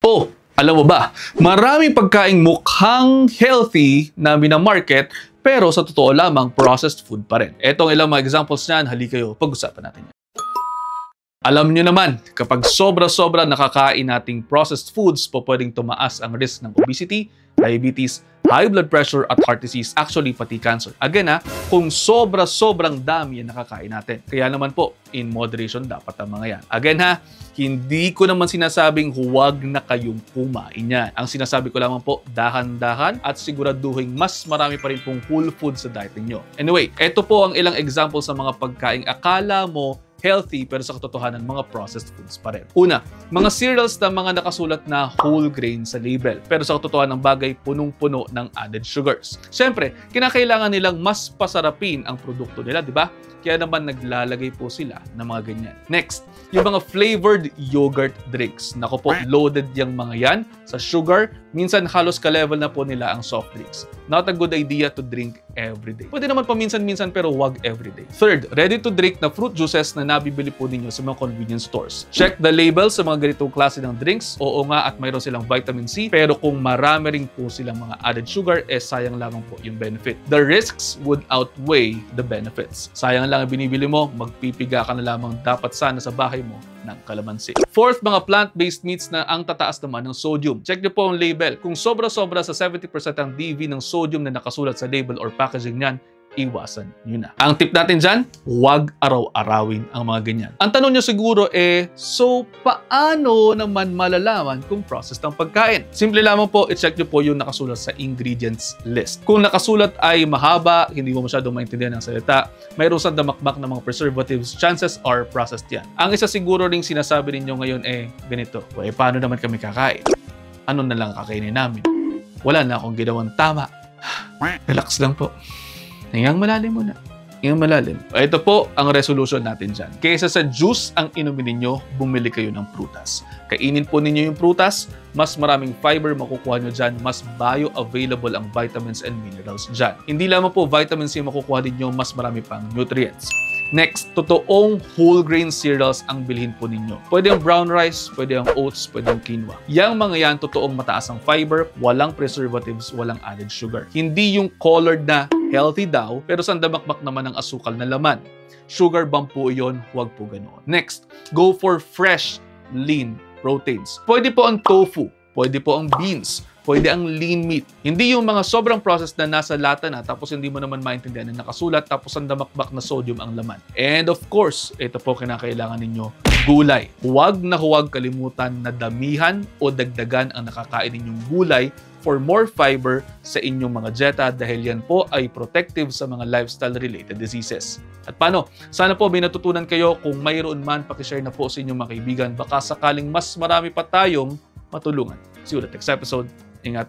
Oh, alam mo ba, maraming pagkaing mukhang healthy na minamarket pero sa totoo lamang processed food pa rin. Etong ilang mga examples niyan, halika kayo, pag-usapan natin yan. Alam nyo naman, kapag sobra-sobra nakakain nating processed foods, pwedeng tumaas ang risk ng obesity, diabetes, high blood pressure at heart disease, actually pati cancer. Again kung sobra-sobrang dami yan nakakain natin. Kaya naman po, in moderation dapat ang mga yan. Again hindi ko naman sinasabing huwag na kayong kumain yan. Ang sinasabi ko lamang po, dahan-dahan at siguraduhin mas marami pa rin pong whole food sa diet ninyo. Anyway, ito po ang ilang example sa mga pagkaing akala mo healthy pero sa katotohanan mga processed foods pa rin. Una, mga cereals na mga nakasulat na whole grain sa label pero sa katotohanan ng bagay punong-puno ng added sugars. Siyempre, kinakailangan nilang mas pasarapin ang produkto nila, di ba? Kaya naman naglalagay po sila ng mga ganyan. Next, yung mga flavored yogurt drinks. Naku po, loaded yung mga yan sa sugar. Minsan halos ka-level na po nila ang soft drinks. Not a good idea to drink everyday. Pwede naman paminsan-minsan pero wag everyday. Third, ready-to-drink na fruit juices na nabibili po ninyo sa mga convenience stores. Check the label sa mga ganitong klase ng drinks. Oo nga at mayroon silang vitamin C pero kung marami rin po silang mga added sugar, sayang lamang po yung benefit. The risks would outweigh the benefits. Sayang lang ang binibili mo, magpipiga ka na lamang dapat sana sa bahay mo ng kalamansi. Fourth, mga plant-based meats na ang tataas naman ng sodium. Check nyo po ang label. Kung sobra-sobra sa 70% ang DV ng sodium na nakasulat sa label or packaging niyan, iwasan nyo na. Ang tip natin dyan, huwag araw-arawin ang mga ganyan. Ang tanong nyo siguro so paano naman malalaman kung processed ang pagkain? Simple lamang po, i-check nyo po yung nakasulat sa ingredients list. Kung nakasulat ay mahaba, hindi mo masyadong maintindihan ang salita, mayroon sa damakmak ng mga preservatives, chances are processed yan. Ang isa siguro ring sinasabi ninyo ngayon ganito, paano naman kami kakain? Ano na lang kakainin namin? Wala na akong ginawang tama. Relax lang po. Hingang malalim muna. Hingang malalim. Ito po ang resolution natin dyan. Kaysa sa juice ang inumin ninyo, bumili kayo ng prutas. Kainin po ninyo yung prutas, mas maraming fiber makukuha nyo dyan, mas bioavailable ang vitamins and minerals dyan. Hindi lamang po vitamin C makukuha ninyo, mas marami pang nutrients. Next, totoong whole grain cereals ang bilhin po ninyo. Pwede ang brown rice, pwede ang oats, pwede ang quinoa. Yang mga yan, totoong mataas ang fiber, walang preservatives, walang added sugar. Hindi yung colored na healthy daw, pero sandamakmak naman ang asukal na laman. Sugar bomb po yun, huwag po ganoon. Next, go for fresh, lean proteins. Pwede po ang tofu, pwede po ang beans, pwede ang lean meat. Hindi yung mga sobrang processed na nasa lata na tapos hindi mo naman maintindihan na nakasulat tapos ang damakbak na sodium ang laman. And of course, ito po kinakailangan ninyo, gulay. Huwag na huwag kalimutan na damihan o dagdagan ang nakakain ninyong gulay for more fiber sa inyong mga dieta dahil yan po ay protective sa mga lifestyle-related diseases. At paano? Sana po may natutunan kayo. Kung mayroon man, pakishare na po sa inyong mga kaibigan. Baka sakaling mas marami pa tayong matulungan. See you at the next episode. Ingat.